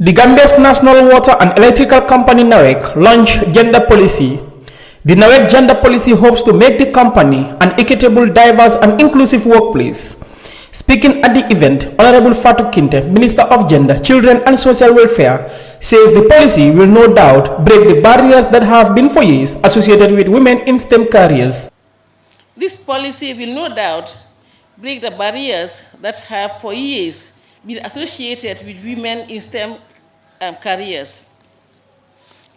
The Gambia's National Water and Electrical Company NAWEC launched gender policy. The NAWEC gender policy hopes to make the company an equitable, diverse and inclusive workplace. Speaking at the event, Honorable Fatou, Minister of Gender, Children and Social Welfare, says the policy will no doubt break the barriers that have been for years associated with women in STEM careers. This policy will no doubt break the barriers that have for years been associated with women in STEM careers.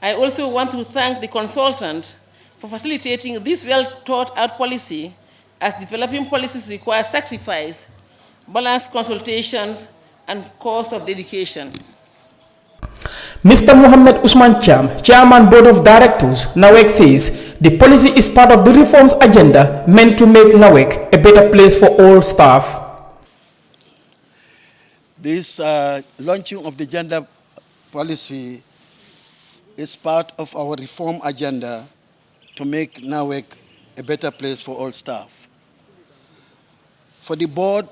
I also want to thank the consultant for facilitating this well-thought-out policy, as developing policies require sacrifice, balanced consultations, and course of dedication. Mr. Mohammed Usman Cham, Chairman Board of Directors, NAWEC, says the policy is part of the reforms agenda meant to make NAWEC a better place for all staff. This launching of the gender policy is part of our reform agenda to make NAWEC a better place for all staff. For the board,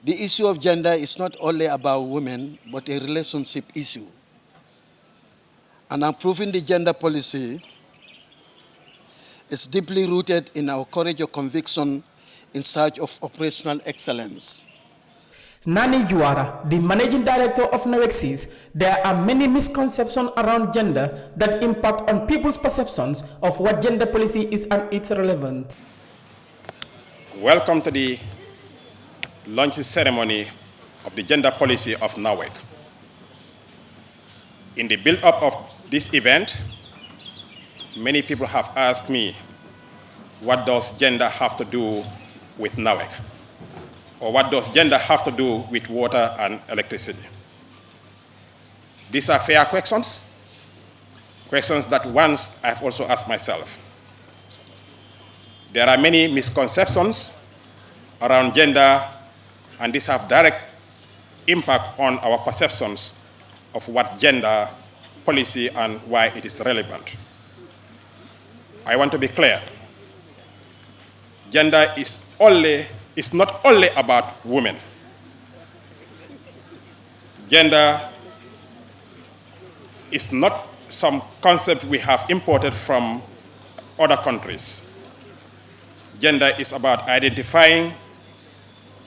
the issue of gender is not only about women, but a relationship issue. And approving the gender policy is deeply rooted in our courage of conviction in search of operational excellence. Nani Juara, the managing director of NAWEC, says there are many misconceptions around gender that impact on people's perceptions of what gender policy is and its relevance. Welcome to the launch ceremony of the gender policy of NAWEC. In the build-up of this event, many people have asked me, what does gender have to do with NAWEC? Or what does gender have to do with water and electricity? These are fair questions, questions that once I've also asked myself. There are many misconceptions around gender, and these have direct impact on our perceptions of what gender policy and why it is relevant. I want to be clear. Gender is not only about women. Gender is not some concept we have imported from other countries. Gender is about identifying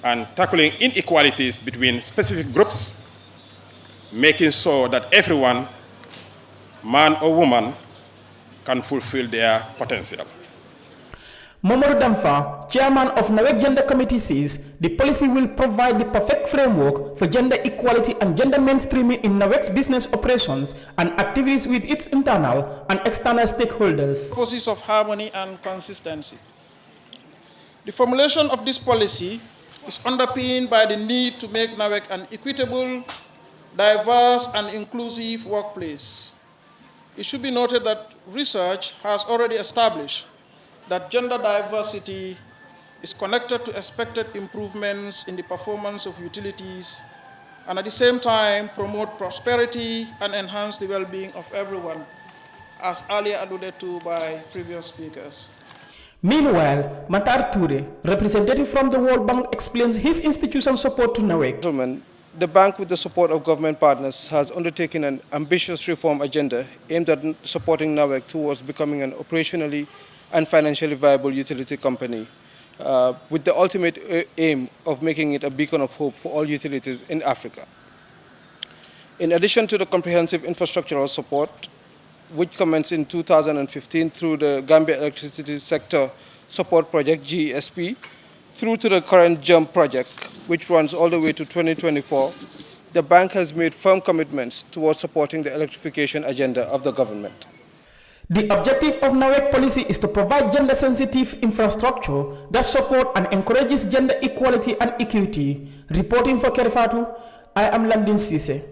and tackling inequalities between specific groups, making sure that everyone, man or woman, can fulfill their potential. Momoru Damfa, chairman of NAWEC Gender Committee, says the policy will provide the perfect framework for gender equality and gender mainstreaming in NAWEC's business operations and activities with its internal and external stakeholders. Process of harmony and consistency. The formulation of this policy is underpinned by the need to make NAWEC an equitable, diverse, and inclusive workplace. It should be noted that research has already established that gender diversity is connected to expected improvements in the performance of utilities, and at the same time promote prosperity and enhance the well-being of everyone, as earlier alluded to by previous speakers. Meanwhile, Matar Toure, representative from the World Bank, explains his institution's support to NAWEC. The bank, with the support of government partners, has undertaken an ambitious reform agenda aimed at supporting NAWEC towards becoming an operationally and financially viable utility company, with the ultimate aim of making it a beacon of hope for all utilities in Africa. In addition to the comprehensive infrastructural support, which commenced in 2015 through the Gambia Electricity Sector Support Project, GESP, through to the current JUMP project, which runs all the way to 2024, the bank has made firm commitments towards supporting the electrification agenda of the government. The objective of NAWEC policy is to provide gender-sensitive infrastructure that support and encourages gender equality and equity. Reporting for Kerr, Fatou, I am Landin Sise.